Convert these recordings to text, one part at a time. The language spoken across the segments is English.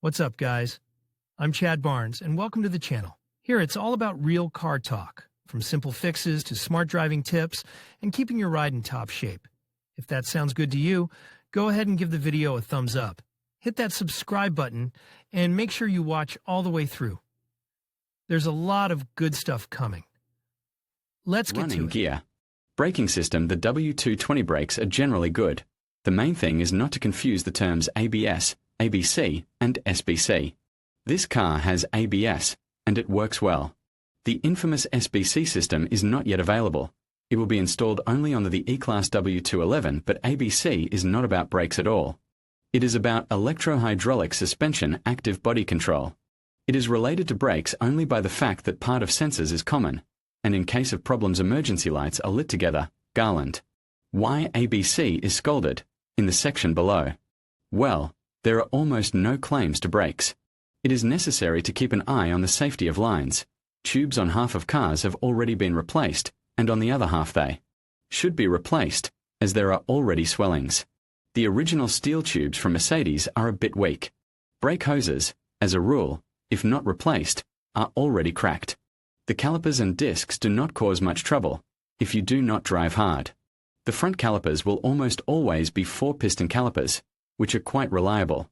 What's up, guys? I'm Chad Barnes, and welcome to the channel. Here, it's all about real car talk, from simple fixes to smart driving tips and keeping your ride in top shape. If that sounds good to you, go ahead and give the video a thumbs up. Hit that subscribe button and make sure you watch all the way through. There's a lot of good stuff coming. Let's get to it. Running gear. Braking system. The W220 brakes are generally good. The main thing is not to confuse the terms ABS, ABC, and SBC. This car has ABS, and it works well. The infamous SBC system is not yet available. It will be installed only on the E-Class W211, but ABC is not about brakes at all. It is about electro-hydraulic suspension active body control. It is related to brakes only by the fact that part of sensors is common, and in case of problems emergency lights are lit together, garland. Why ABC is scolded? In the section below. Well, there are almost no claims to brakes. It is necessary to keep an eye on the safety of lines. Tubes on half of cars have already been replaced, and on the other half they should be replaced, as there are already swellings. The original steel tubes from Mercedes are a bit weak. Brake hoses, as a rule, if not replaced, are already cracked. The calipers and discs do not cause much trouble, if you do not drive hard. The front calipers will almost always be 4-piston calipers, which are quite reliable.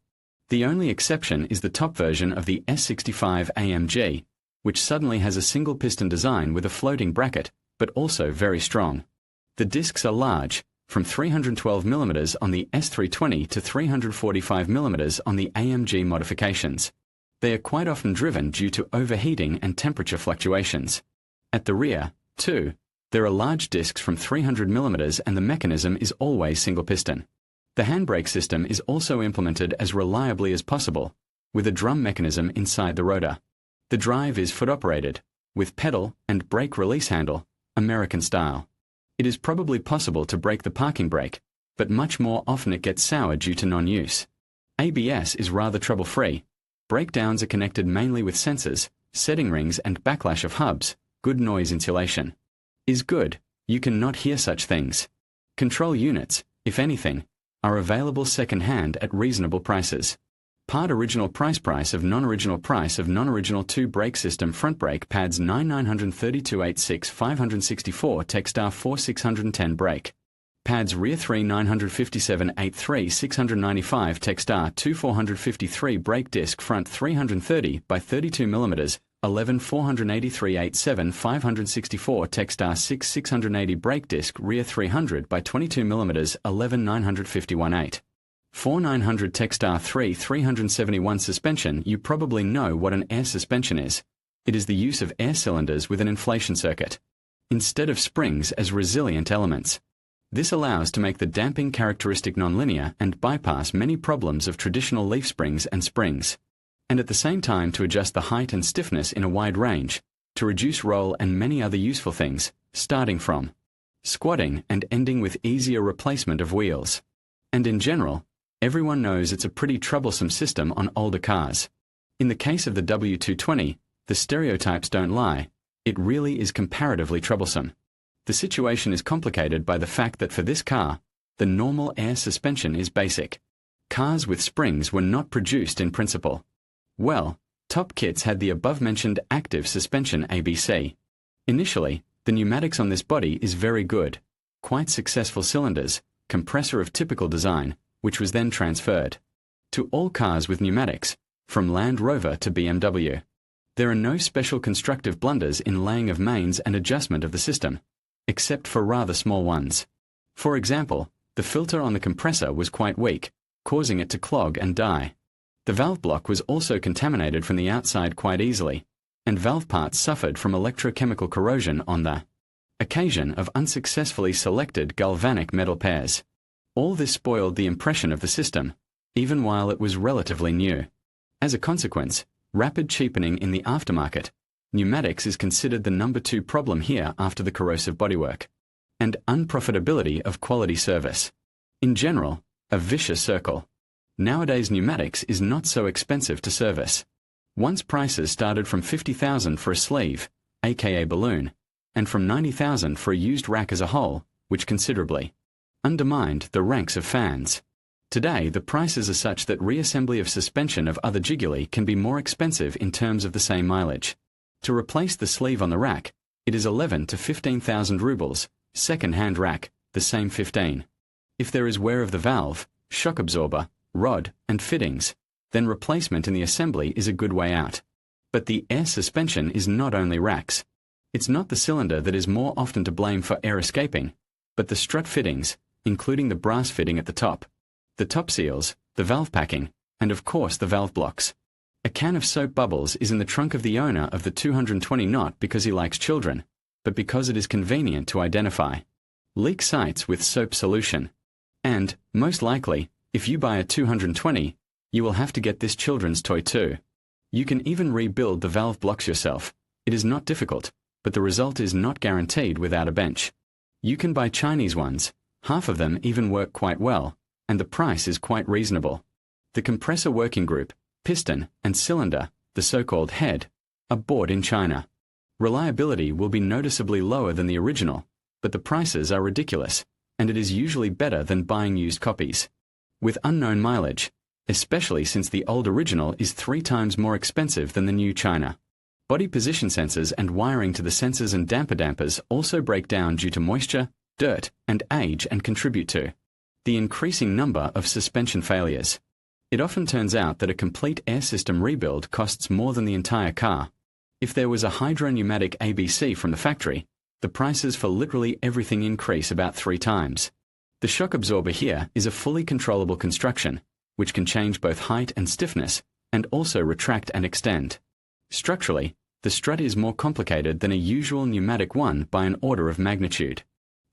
The only exception is the top version of the S65 AMG, which suddenly has a single-piston design with a floating bracket, but also very strong. The discs are large, from 312mm on the S320 to 345mm on the AMG modifications. They are quite often driven due to overheating and temperature fluctuations. At the rear, too, there are large discs from 300mm and the mechanism is always single-piston. The handbrake system is also implemented as reliably as possible, with a drum mechanism inside the rotor. The drive is foot-operated, with pedal and brake release handle, American style. It is probably possible to brake the parking brake, but much more often it gets sour due to non-use. ABS is rather trouble-free. Breakdowns are connected mainly with sensors, setting rings and backlash of hubs. Good noise insulation is good. You cannot hear such things. Control units, if anything, are available second-hand at reasonable prices. Part original price of non-original 2 brake system front brake pads 93286 564 Techstar 4610 brake. Pads rear 3 957 83 695 Techstar 2453 brake disc front 330 by 32mm 11 483 87 564 Techstar 6 680 brake disc rear 300 by 22mm 11 951 8 4900 Techstar 3 371 suspension. You probably know what an air suspension is. It is the use of air cylinders with an inflation circuit, instead of springs as resilient elements. This allows to make the damping characteristic nonlinear and bypass many problems of traditional leaf springs and springs, and at the same time to adjust the height and stiffness in a wide range, to reduce roll and many other useful things, starting from squatting and ending with easier replacement of wheels. And in general, everyone knows it's a pretty troublesome system on older cars. In the case of the W220, the stereotypes don't lie. It really is comparatively troublesome. The situation is complicated by the fact that for this car, the normal air suspension is basic. Cars with springs were not produced in principle. Well, top kits had the above-mentioned active suspension ABC. Initially, the pneumatics on this body is very good. Quite successful cylinders, compressor of typical design, which was then transferred to all cars with pneumatics, from Land Rover to BMW. There are no special constructive blunders in laying of mains and adjustment of the system, except for rather small ones. For example, the filter on the compressor was quite weak, causing it to clog and die. The valve block was also contaminated from the outside quite easily, and valve parts suffered from electrochemical corrosion on the occasion of unsuccessfully selected galvanic metal pairs. All this spoiled the impression of the system, even while it was relatively new. As a consequence, rapid cheapening in the aftermarket. Pneumatics is considered the number 2 problem here after the corrosive bodywork, and unprofitability of quality service. In general, a vicious circle. Nowadays pneumatics is not so expensive to service. Once prices started from $50,000 for a sleeve, aka balloon, and from $90,000 for a used rack as a whole, which considerably undermined the ranks of fans. Today, the prices are such that reassembly of suspension of other jiggly can be more expensive in terms of the same mileage. To replace the sleeve on the rack, it is 11 to 15,000 rubles, second-hand rack, the same 15. If there is wear of the valve, shock absorber, rod, and fittings, then replacement in the assembly is a good way out. But the air suspension is not only racks. It's not the cylinder that is more often to blame for air escaping, but the strut fittings, including the brass fitting at the top, the top seals, the valve packing, and of course the valve blocks. A can of soap bubbles is in the trunk of the owner of the 220 not because he likes children, but because it is convenient to identify. Leak sites with soap solution. And, most likely, if you buy a 220, you will have to get this children's toy too. You can even rebuild the valve blocks yourself. It is not difficult, but the result is not guaranteed without a bench. You can buy Chinese ones, half of them even work quite well, and the price is quite reasonable. The compressor working group, piston, and cylinder, the so-called head, are bought in China. Reliability will be noticeably lower than the original, but the prices are ridiculous, and it is usually better than buying used copies. With unknown mileage, especially since the old original is 3 times more expensive than the new China. Body position sensors and wiring to the sensors and dampers also break down due to moisture, dirt, and age and contribute to the increasing number of suspension failures. It often turns out that a complete air system rebuild costs more than the entire car. If there was a hydro-pneumatic ABC from the factory, the prices for literally everything increase about 3 times. The shock absorber here is a fully controllable construction, which can change both height and stiffness, and also retract and extend. Structurally, the strut is more complicated than a usual pneumatic one by an order of magnitude.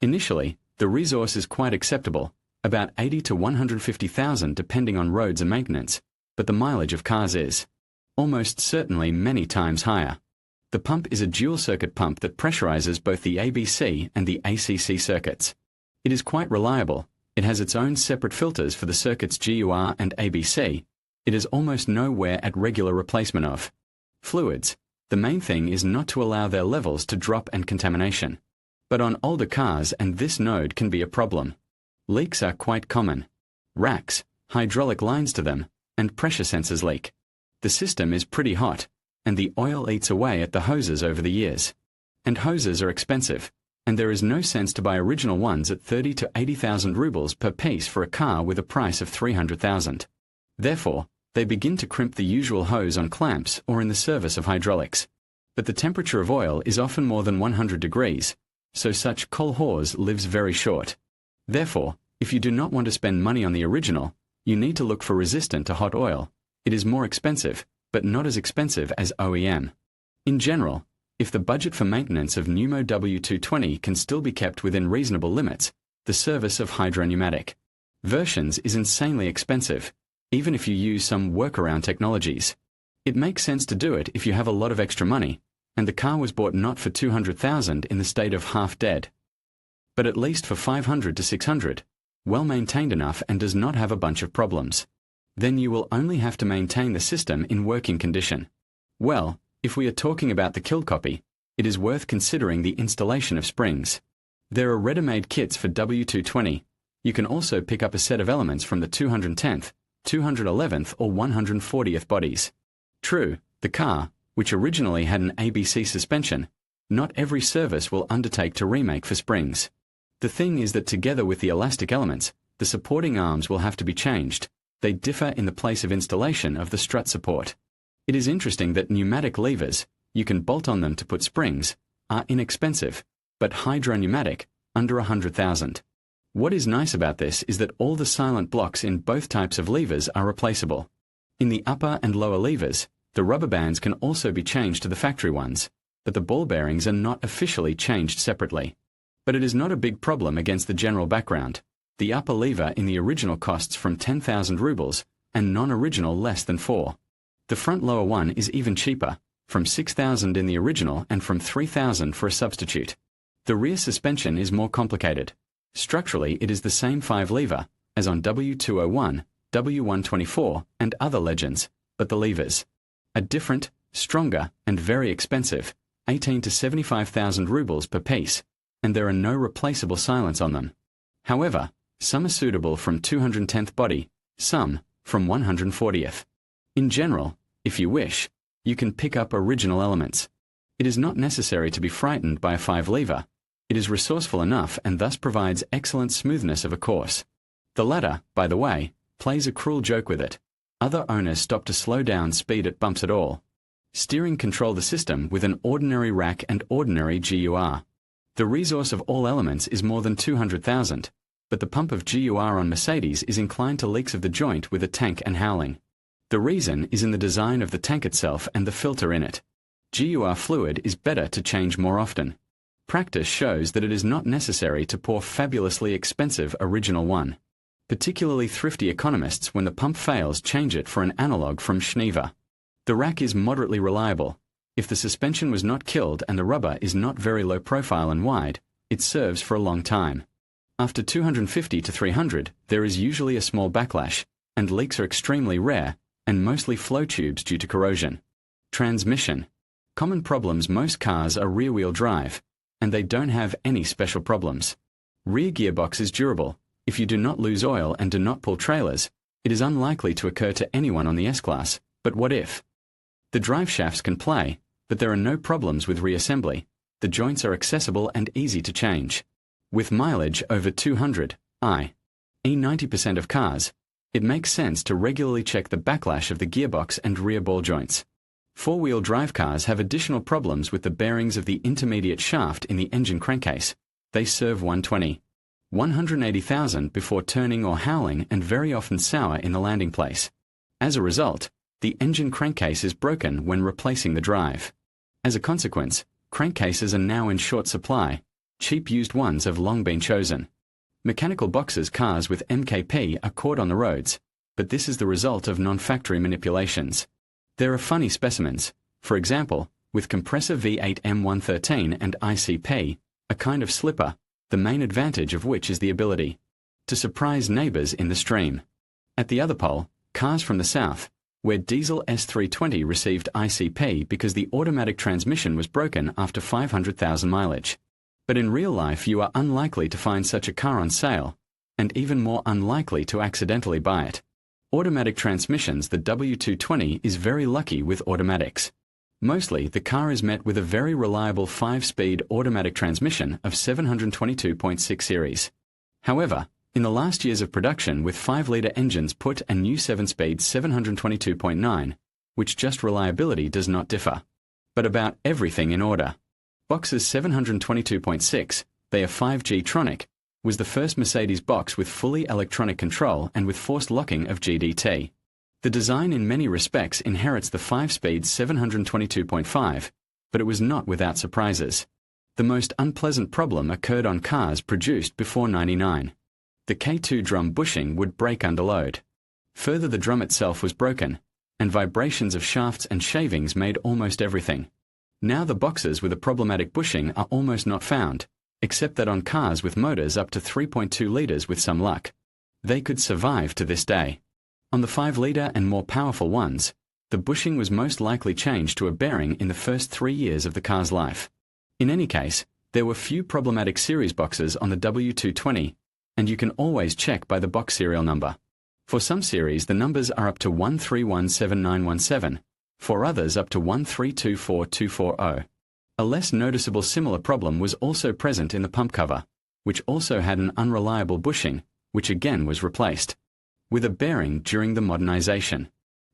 Initially, the resource is quite acceptable, about 80 to 150,000 depending on roads and maintenance, but the mileage of cars is almost certainly many times higher. The pump is a dual-circuit pump that pressurizes both the ABC and the ACC circuits. It is quite reliable. It has its own separate filters for the circuits GUR and ABC. It is almost no wear at regular replacement of fluids. The main thing is not to allow their levels to drop and contamination. But on older cars and this node can be a problem. Leaks are quite common. Racks, hydraulic lines to them, and pressure sensors leak. The system is pretty hot, and the oil eats away at the hoses over the years. And hoses are expensive, and there is no sense to buy original ones at 30 to 80,000 rubles per piece for a car with a price of 300,000. Therefore, they begin to crimp the usual hose on clamps or in the service of hydraulics. But the temperature of oil is often more than 100 degrees, so such kolhoz lives very short. Therefore, if you do not want to spend money on the original, you need to look for resistant to hot oil. It is more expensive, but not as expensive as OEM. In general, if the budget for maintenance of Pneumo W220 can still be kept within reasonable limits, the service of hydro-pneumatic versions is insanely expensive, even if you use some workaround technologies. It makes sense to do it if you have a lot of extra money, and the car was bought not for 200,000 in the state of half dead, but at least for 500 to 600, well maintained enough and does not have a bunch of problems. Then you will only have to maintain the system in working condition. Well, if we are talking about the killed copy, it is worth considering the installation of springs. There are ready-made kits for W220. You can also pick up a set of elements from the 210th, 211th or 140th bodies. True, the car, which originally had an ABC suspension, not every service will undertake to remake for springs. The thing is that together with the elastic elements, the supporting arms will have to be changed. They differ in the place of installation of the strut support. It is interesting that pneumatic levers, you can bolt on them to put springs, are inexpensive, but hydro-pneumatic, under 100,000. What is nice about this is that all the silent blocks in both types of levers are replaceable. In the upper and lower levers, the rubber bands can also be changed to the factory ones, but the ball bearings are not officially changed separately. But it is not a big problem against the general background. The upper lever in the original costs from 10,000 rubles, and non-original less than 4. The front lower one is even cheaper, from 6,000 in the original and from 3,000 for a substitute. The rear suspension is more complicated. Structurally it is the same 5-lever, as on W201, W124 and other legends, but the levers are different, stronger and very expensive, 18 to 75,000 rubles per piece, and there are no replaceable silents on them. However, Some are suitable from 210th body, some from 140th. In general, if you wish, you can pick up original elements. It is not necessary to be frightened by a 5-lever. It is resourceful enough and thus provides excellent smoothness of a course. The latter, by the way, plays a cruel joke with it. Other owners stop to slow down speed at bumps at all. Steering control the system with an ordinary rack and ordinary GUR. The resource of all elements is more than 200,000, but the pump of GUR on Mercedes is inclined to leaks of the joint with a tank and howling. The reason is in the design of the tank itself and the filter in it. GUR fluid is better to change more often. Practice shows that it is not necessary to pour fabulously expensive original one. Particularly thrifty economists, when the pump fails, change it for an analog from Schneider. The rack is moderately reliable. If the suspension was not killed and the rubber is not very low profile and wide, it serves for a long time. After 250 to 300, there is usually a small backlash, and leaks are extremely rare, and mostly flow tubes due to corrosion. Transmission. Common problems: most cars are rear-wheel drive, and they don't have any special problems. Rear gearbox is durable. If you do not lose oil and do not pull trailers, it is unlikely to occur to anyone on the S-Class, but what if? The drive shafts can play, but there are no problems with reassembly. The joints are accessible and easy to change. With mileage over 200, i.e. 90% of cars, it makes sense to regularly check the backlash of the gearbox and rear ball joints. Four-wheel drive cars have additional problems with the bearings of the intermediate shaft in the engine crankcase. They serve 180,000 before turning or howling, and very often sour in the landing place. As a result, the engine crankcase is broken when replacing the drive. As a consequence, crankcases are now in short supply. Cheap used ones have long been chosen. Mechanical boxes cars with MKP are caught on the roads, but this is the result of non-factory manipulations. There are funny specimens, for example, with compressor V8 M113 and ICP, a kind of slipper, the main advantage of which is the ability to surprise neighbors in the stream. At the other pole, cars from the south, where diesel S320 received ICP because the automatic transmission was broken after 500,000 mileage. But in real life you are unlikely to find such a car on sale, and even more unlikely to accidentally buy it. Automatic transmissions: the W220 is very lucky with automatics. Mostly, the car is met with a very reliable 5-speed automatic transmission of 722.6 series. However, in the last years of production with 5-litre engines put a new 7-speed 722.9, which just reliability does not differ. But about everything in order. Box's 722.6, they are 5G Tronic, was the first Mercedes box with fully electronic control and with forced locking of GDT. The design in many respects inherits the 5-speed 722.5, but it was not without surprises. The most unpleasant problem occurred on cars produced before '99. The K2 drum bushing would break under load. Further, the drum itself was broken, and vibrations of shafts and shavings made almost everything. Now the boxes with a problematic bushing are almost not found, except that on cars with motors up to 3.2 litres with some luck. They could survive to this day. On the 5-litre and more powerful ones, the bushing was most likely changed to a bearing in the first 3 years of the car's life. In any case, there were few problematic series boxes on the W220, and you can always check by the box serial number. For some series the numbers are up to 1317917, for others up to 1324240. A less noticeable similar problem was also present in the pump cover, which also had an unreliable bushing, which again was replaced with a bearing during the modernization.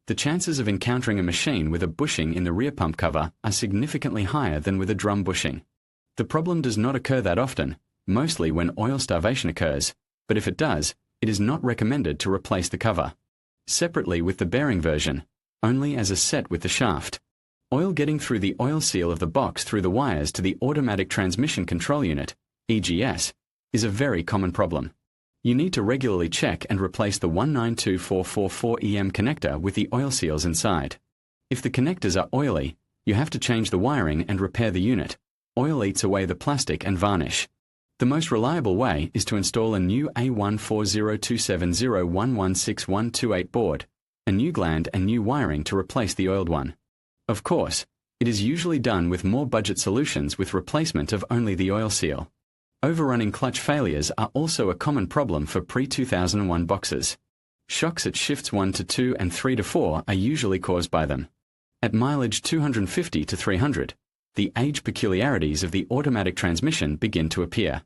The chances of encountering a machine with a bushing in the rear pump cover are significantly higher than with a drum bushing. The problem does not occur that often, mostly when oil starvation occurs, but if it does, it is not recommended to replace the cover. Separately with the bearing version, only as a set with the shaft. Oil getting through the oil seal of the box through the wires to the automatic transmission control unit, EGS, is a very common problem. You need to regularly check and replace the 192444EM connector with the oil seals inside. If the connectors are oily, you have to change the wiring and repair the unit. Oil eats away the plastic and varnish. The most reliable way is to install a new A1402701161128 board, a new gland and new wiring to replace the oiled one. Of course, it is usually done with more budget solutions with replacement of only the oil seal. Overrunning clutch failures are also a common problem for pre-2001 boxes. Shocks at shifts 1 to 2 and 3 to 4 are usually caused by them. At mileage 250 to 300, the age peculiarities of the automatic transmission begin to appear.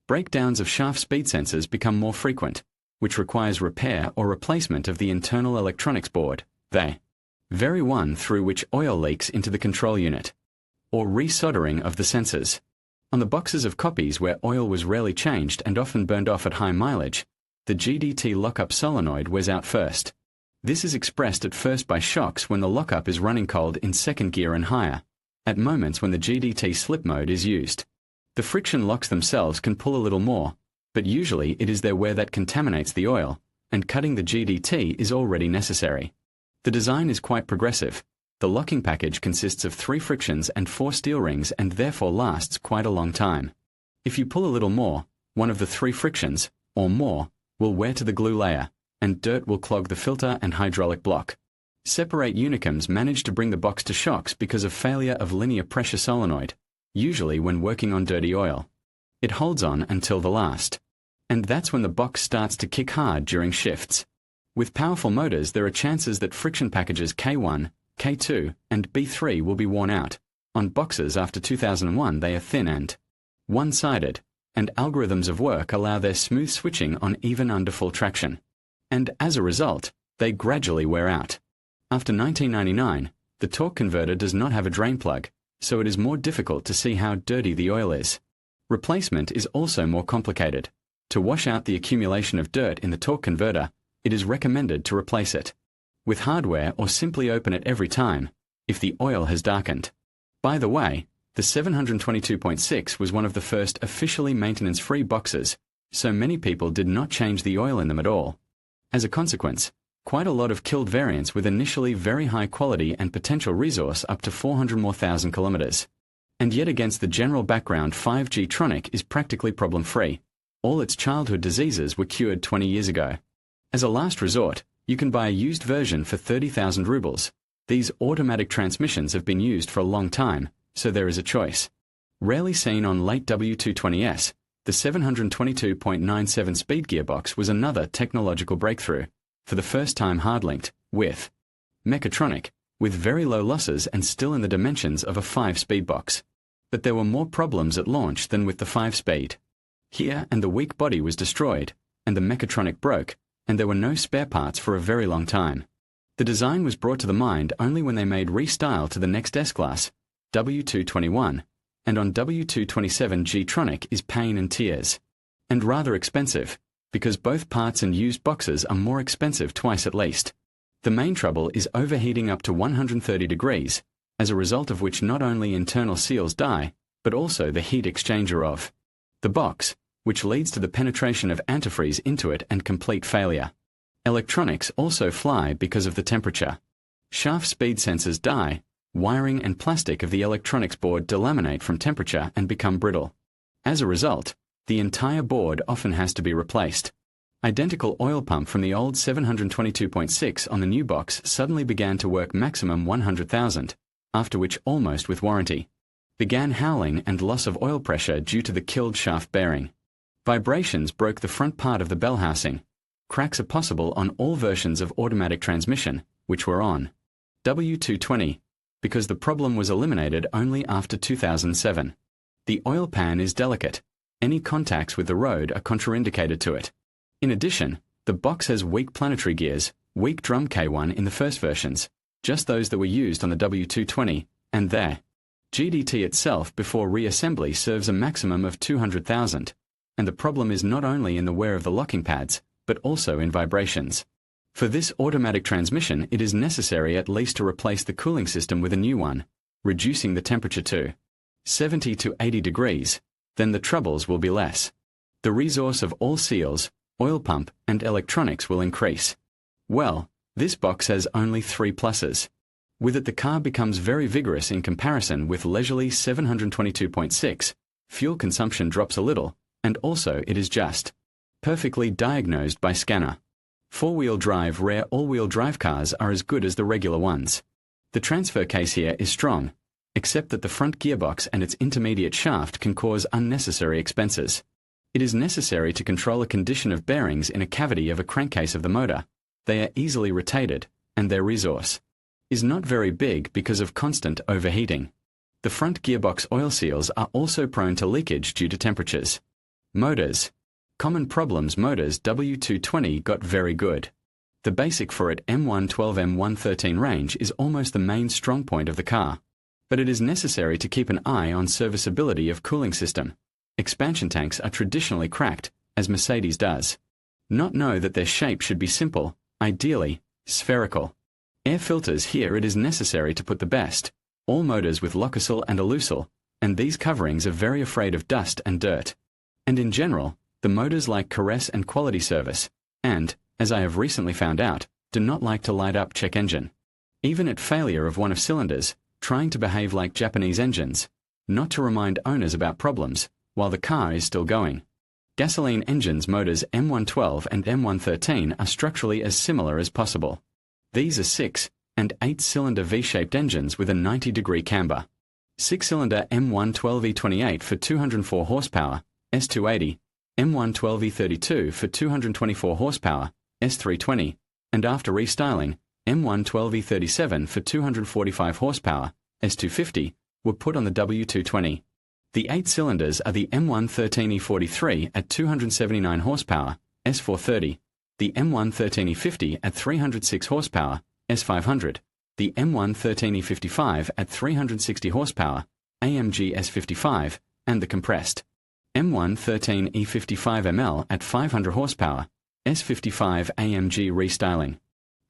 Breakdowns of shaft speed sensors become more frequent, which requires repair or replacement of the internal electronics board, the very one through which oil leaks into the control unit, or resoldering of the sensors. On the boxes of copies where oil was rarely changed and often burned off at high mileage, the GDT lockup solenoid wears out first. This is expressed at first by shocks when the lockup is running cold in second gear and higher, at moments when the GDT slip mode is used. The friction locks themselves can pull a little more, but usually it is their wear that contaminates the oil, and cutting the GDT is already necessary. The design is quite progressive. The locking package consists of 3 frictions and 4 steel rings and therefore lasts quite a long time. If you pull a little more, one of the 3 frictions, or more, will wear to the glue layer, and dirt will clog the filter and hydraulic block. Separate Unicoms manage to bring the box to shocks because of failure of linear pressure solenoid, usually when working on dirty oil. It holds on until the last. And that's when the box starts to kick hard during shifts. With powerful motors, there are chances that friction packages K1, K2, and B3 will be worn out. On boxes after 2001 they are thin and one-sided, and algorithms of work allow their smooth switching on even under full traction. And as a result, they gradually wear out. After 1999, the torque converter does not have a drain plug, so it is more difficult to see how dirty the oil is. Replacement is also more complicated. To wash out the accumulation of dirt in the torque converter, it is recommended to replace it with hardware or simply open it every time, if the oil has darkened. By the way, the 722.6 was one of the first officially maintenance-free boxes, so many people did not change the oil in them at all. As a consequence, quite a lot of killed variants with initially very high quality and potential resource up to 400 more thousand kilometers. And yet against the general background 5G Tronic is practically problem-free. All its childhood diseases were cured 20 years ago. As a last resort, you can buy a used version for 30,000 rubles. These automatic transmissions have been used for a long time, so there is a choice. Rarely seen on late W220s, the 722.97 speed gearbox was another technological breakthrough, for the first time hard-linked, with mechatronic, with very low losses and still in the dimensions of a 5-speed box. But there were more problems at launch than with the 5-speed. Here and the weak body was destroyed, and the mechatronic broke, and there were no spare parts for a very long time. The design was brought to the mind only when they made restyle to the next S-Class, W221, and on W227 G-Tronic is pain and tears. And rather expensive, because both parts and used boxes are more expensive twice at least. The main trouble is overheating up to 130 degrees, as a result of which not only internal seals die, but also the heat exchanger of the box, which leads to the penetration of antifreeze into it and complete failure. Electronics also fly because of the temperature. Shaft speed sensors die, wiring and plastic of the electronics board delaminate from temperature and become brittle. As a result, the entire board often has to be replaced. Identical oil pump from the old 722.6 on the new box suddenly began to work maximum 100,000, after which almost with warranty. Began howling and loss of oil pressure due to the killed shaft bearing. Vibrations broke the front part of the bell housing. Cracks are possible on all versions of automatic transmission, which were on W220, because the problem was eliminated only after 2007. The oil pan is delicate. Any contacts with the road are contraindicated to it. In addition, the box has weak planetary gears, weak drum K1 in the first versions, just those that were used on the W220, and their GDT itself before reassembly serves a maximum of 200,000. And the problem is not only in the wear of the locking pads, but also in vibrations. For this automatic transmission, it is necessary at least to replace the cooling system with a new one, reducing the temperature to 70 to 80 degrees, then the troubles will be less. The resource of all seals, oil pump, and electronics will increase. Well, this box has only 3 pluses. With it the car becomes very vigorous in comparison with leisurely 722.6, fuel consumption drops a little, and also it is just perfectly diagnosed by scanner. 4-wheel drive rare all-wheel drive cars are as good as the regular ones. The transfer case here is strong, except that the front gearbox and its intermediate shaft can cause unnecessary expenses. It is necessary to control a condition of bearings in a cavity of a crankcase of the motor. They are easily rotated, and their resource is not very big because of constant overheating. The front gearbox oil seals are also prone to leakage due to temperatures. Motors. Common problems. Motors. W220 got very good. The basic for it M112-M113 range is almost the main strong point of the car. But it is necessary to keep an eye on serviceability of cooling system. Expansion tanks are traditionally cracked, as Mercedes does. Not know that their shape should be simple, ideally spherical. Air filters. Here it is necessary to put the best. All motors with locusil and alusil, and these coverings are very afraid of dust and dirt. And in general, the motors like caress and quality service, and, as I have recently found out, do not like to light up check engine. Even at failure of one of cylinders, trying to behave like Japanese engines, not to remind owners about problems, while the car is still going. Gasoline engines. Motors M112 and M113 are structurally as similar as possible. These are 6 and 8-cylinder V-shaped engines with a 90-degree camber. 6-cylinder M112E28 for 204 horsepower, S280, M112E32 for 224 horsepower, S320, and after restyling, M112E37 for 245 horsepower, S250, were put on the W220. The 8 cylinders are the M113E43 at 279 horsepower, S430, the M113E50 at 306 horsepower, S500, the M113E55 at 360 horsepower, AMG S55, and the compressed M113E55ML at 500 horsepower, S55 AMG restyling.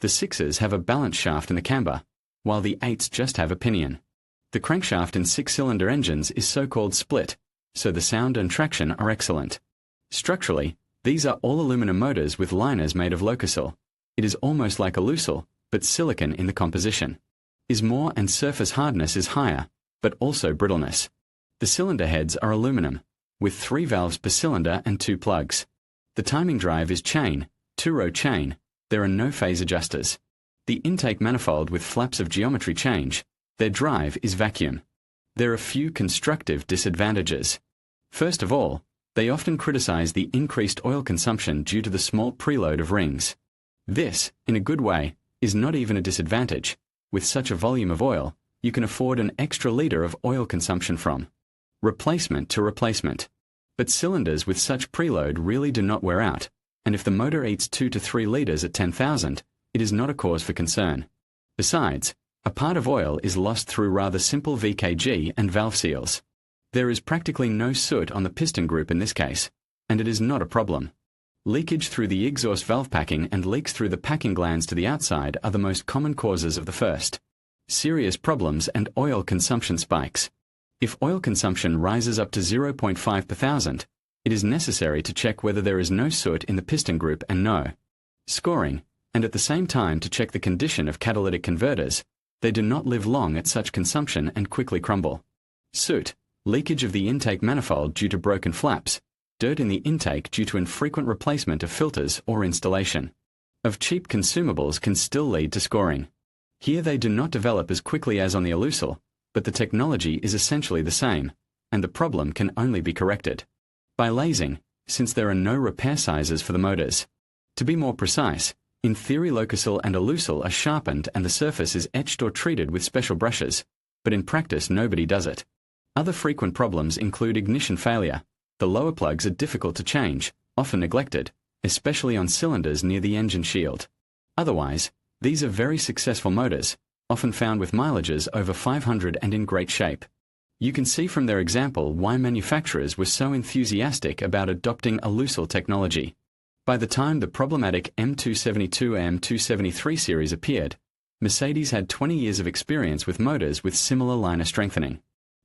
The 6s have a balance shaft in the camber, while the 8s just have a pinion. The crankshaft in 6-cylinder engines is so-called split, so the sound and traction are excellent. Structurally, these are all aluminum motors with liners made of locusil. It is almost like alusil, but silicon in the composition. Is more and surface hardness is higher, but also brittleness. The cylinder heads are aluminum, with 3 valves per cylinder and 2 plugs. The timing drive is chain, 2-row chain. There are no phase adjusters. The intake manifold with flaps of geometry change. Their drive is vacuum. There are few constructive disadvantages. First of all, they often criticize the increased oil consumption due to the small preload of rings. This, in a good way, is not even a disadvantage. With such a volume of oil, you can afford an extra liter of oil consumption from replacement to replacement. But cylinders with such preload really do not wear out, and if the motor eats 2 to 3 liters at 10,000, it is not a cause for concern. Besides, a part of oil is lost through rather simple VKG and valve seals. There is practically no soot on the piston group in this case, and it is not a problem. Leakage through the exhaust valve packing and leaks through the packing glands to the outside are the most common causes of the first serious problems and oil consumption spikes. If oil consumption rises up to 0.5 per thousand, it is necessary to check whether there is no soot in the piston group and no scoring, and at the same time to check the condition of catalytic converters. They do not live long at such consumption and quickly crumble. Soot, leakage of the intake manifold due to broken flaps, dirt in the intake due to infrequent replacement of filters or installation of cheap consumables can still lead to scoring. Here they do not develop as quickly as on the alusil, but the technology is essentially the same, and the problem can only be corrected by lasing, since there are no repair sizes for the motors. To be more precise, in theory locusil and alusil are sharpened and the surface is etched or treated with special brushes, but in practice nobody does it. Other frequent problems include ignition failure. The lower plugs are difficult to change, often neglected, especially on cylinders near the engine shield. Otherwise, these are very successful motors, often found with mileages over 500 and in great shape. You can see from their example why manufacturers were so enthusiastic about adopting alusil technology. By the time the problematic M272-M273 series appeared, Mercedes had 20 years of experience with motors with similar liner strengthening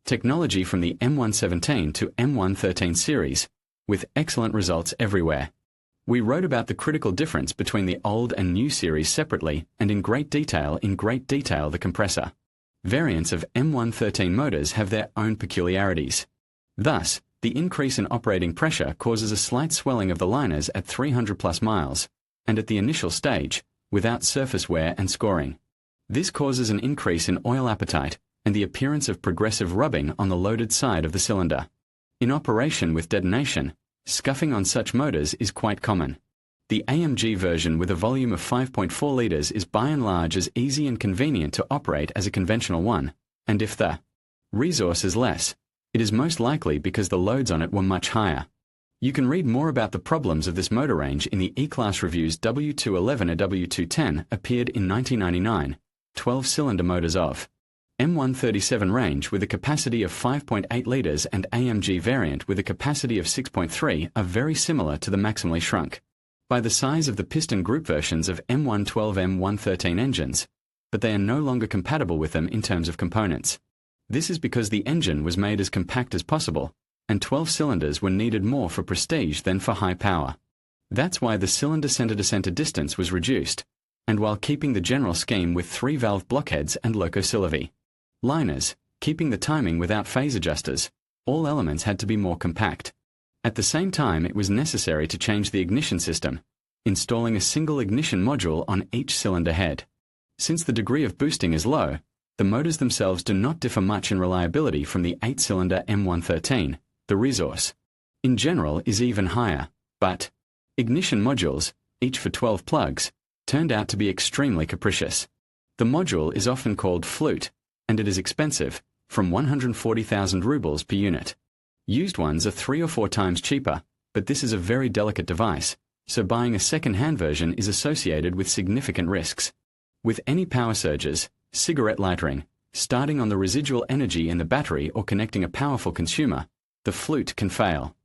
technology from the M117 to M113 series, with excellent results everywhere. We wrote about the critical difference between the old and new series separately and in great detail the compressor. Variants of M113 motors have their own peculiarities. Thus, the increase in operating pressure causes a slight swelling of the liners at 300 plus miles, and at the initial stage, without surface wear and scoring. This causes an increase in oil appetite, and the appearance of progressive rubbing on the loaded side of the cylinder. In operation with detonation, scuffing on such motors is quite common. The AMG version with a volume of 5.4 litres is by and large as easy and convenient to operate as a conventional one, and if the resource is less, it is most likely because the loads on it were much higher. You can read more about the problems of this motor range in the E-Class Review's W211 or W210 appeared in 1999, 12-cylinder motors of M137 range with a capacity of 5.8 litres and AMG variant with a capacity of 6.3 are very similar to the maximally shrunk by the size of the piston group versions of M112 M113 engines, but they are no longer compatible with them in terms of components. This is because the engine was made as compact as possible, and 12 cylinders were needed more for prestige than for high power. That's why the cylinder center-to-center distance was reduced, and while keeping the general scheme with 3-valve blockheads and locosyllabi liners, keeping the timing without phase adjusters, all elements had to be more compact. At the same time, it was necessary to change the ignition system, installing a single ignition module on each cylinder head. Since the degree of boosting is low, the motors themselves do not differ much in reliability from the 8-cylinder M113. The resource, in general, is even higher, but ignition modules, each for 12 plugs, turned out to be extremely capricious. The module is often called flute, and it is expensive, from 140,000 rubles per unit. Used ones are 3 or 4 times cheaper, but this is a very delicate device, so buying a second-hand version is associated with significant risks. With any power surges, cigarette lightering, starting on the residual energy in the battery or connecting a powerful consumer, the flute can fail.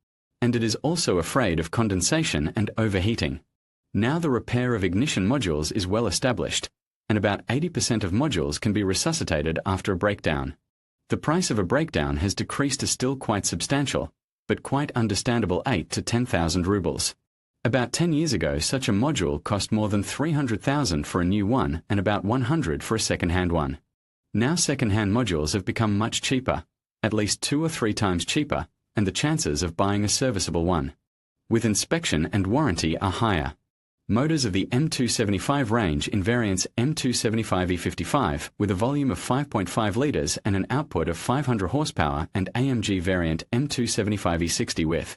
And it is also afraid of condensation and overheating. Now the repair of ignition modules is well established, and about 80% of modules can be resuscitated after a breakdown. The price of a breakdown has decreased to still quite substantial, but quite understandable 8 to 10,000 rubles. About 10 years ago, such a module cost more than 300,000 for a new one and about 100 for a second-hand one. Now second-hand modules have become much cheaper, at least 2 or 3 times cheaper, and the chances of buying a serviceable one with inspection and warranty are higher. Motors of the M275 range in variants M275E55 with a volume of 5.5 litres and an output of 500 horsepower and AMG variant M275E60 with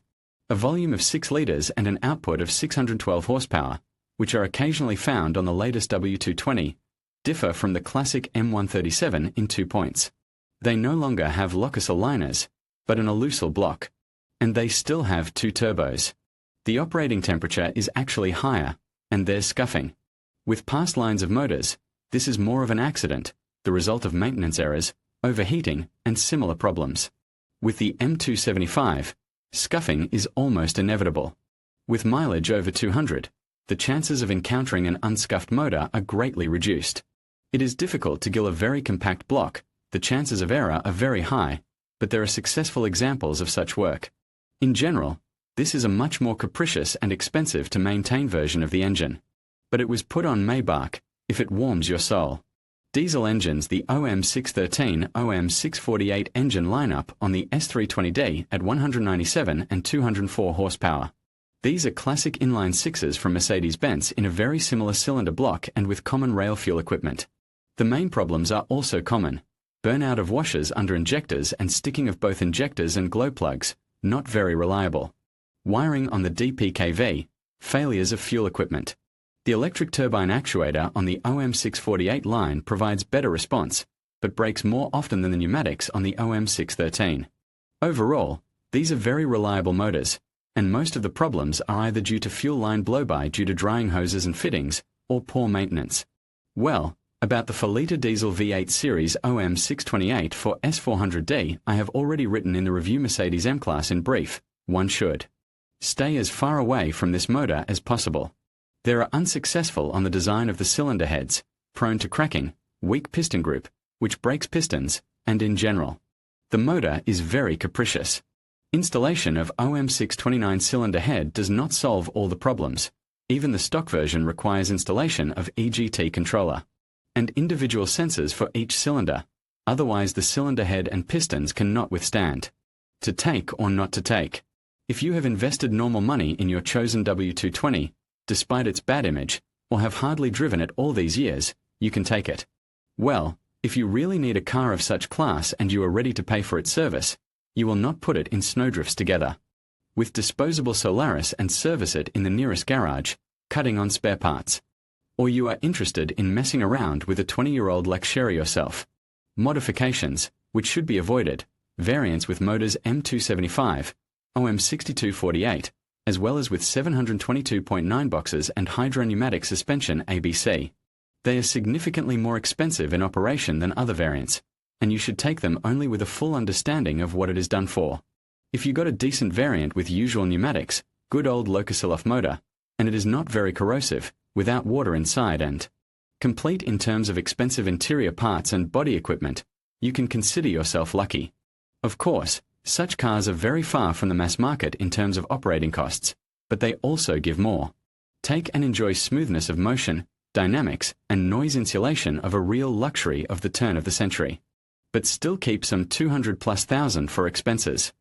a volume of 6 litres and an output of 612 horsepower, which are occasionally found on the latest W220, differ from the classic M137 in 2 points. They no longer have locosyl liners, but an elusyl block, and they still have 2 turbos. The operating temperature is actually higher, and there's scuffing. With past lines of motors, this is more of an accident, the result of maintenance errors, overheating, and similar problems. With the M275, scuffing is almost inevitable. With mileage over 200, the chances of encountering an unscuffed motor are greatly reduced. It is difficult to gill a very compact block, the chances of error are very high, but there are successful examples of such work. In general, this is a much more capricious and expensive to maintain version of the engine. But it was put on Maybach, if it warms your soul. Diesel engines, the OM613, OM648 engine lineup on the S320D at 197 and 204 horsepower. These are classic inline sixes from Mercedes-Benz in a very similar cylinder block and with common rail fuel equipment. The main problems are also common. Burnout of washers under injectors and sticking of both injectors and glow plugs, not very reliable. Wiring on the DPKV, failures of fuel equipment. The electric turbine actuator on the OM648 line provides better response, but breaks more often than the pneumatics on the OM613. Overall, these are very reliable motors, and most of the problems are either due to fuel line blow-by due to drying hoses and fittings, or poor maintenance. Well, about the 4-litre diesel V8 series OM628 for S400D I have already written in the review Mercedes M-Class in brief. One should stay as far away from this motor as possible. They are unsuccessful on the design of the cylinder heads, prone to cracking, weak piston group, which breaks pistons, and in general. The motor is very capricious. Installation of OM629 cylinder head does not solve all the problems. Even the stock version requires installation of EGT controller and individual sensors for each cylinder, otherwise the cylinder head and pistons cannot withstand. To take or not to take. If you have invested normal money in your chosen W220, despite its bad image, or have hardly driven it all these years, you can take it. Well, If you really need a car of such class and you are ready to pay for its service, you will not put it in snowdrifts together with disposable Solaris and service it in the nearest garage, cutting on spare parts. Or you are interested in messing around with a 20-year-old luxury yourself. Modifications, which should be avoided, variants with motors M275, OM6248, as well as with 722.9 boxes and hydropneumatic suspension ABC. They are significantly more expensive in operation than other variants, and you should take them only with a full understanding of what it is done for. If you got a decent variant with usual pneumatics, good old Lokosilov motor, and it is not very corrosive, without water inside and complete in terms of expensive interior parts and body equipment, you can consider yourself lucky. Of course, such cars are very far from the mass market in terms of operating costs, but they also give more. Take and enjoy smoothness of motion, dynamics, and noise insulation of a real luxury of the turn of the century, but still keep some 200+ thousand for expenses.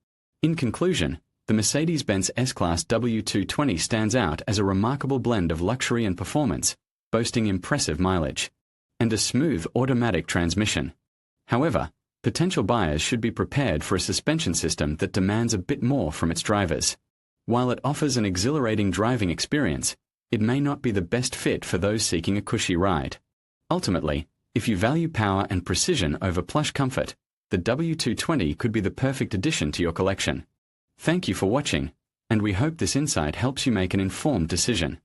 In conclusion, the Mercedes-Benz S-Class W220 stands out as a remarkable blend of luxury and performance, boasting impressive mileage and a smooth automatic transmission. However, potential buyers should be prepared for a suspension system that demands a bit more from its drivers. While it offers an exhilarating driving experience, it may not be the best fit for those seeking a cushy ride. Ultimately, if you value power and precision over plush comfort, the W220 could be the perfect addition to your collection. Thank you for watching, and we hope this insight helps you make an informed decision.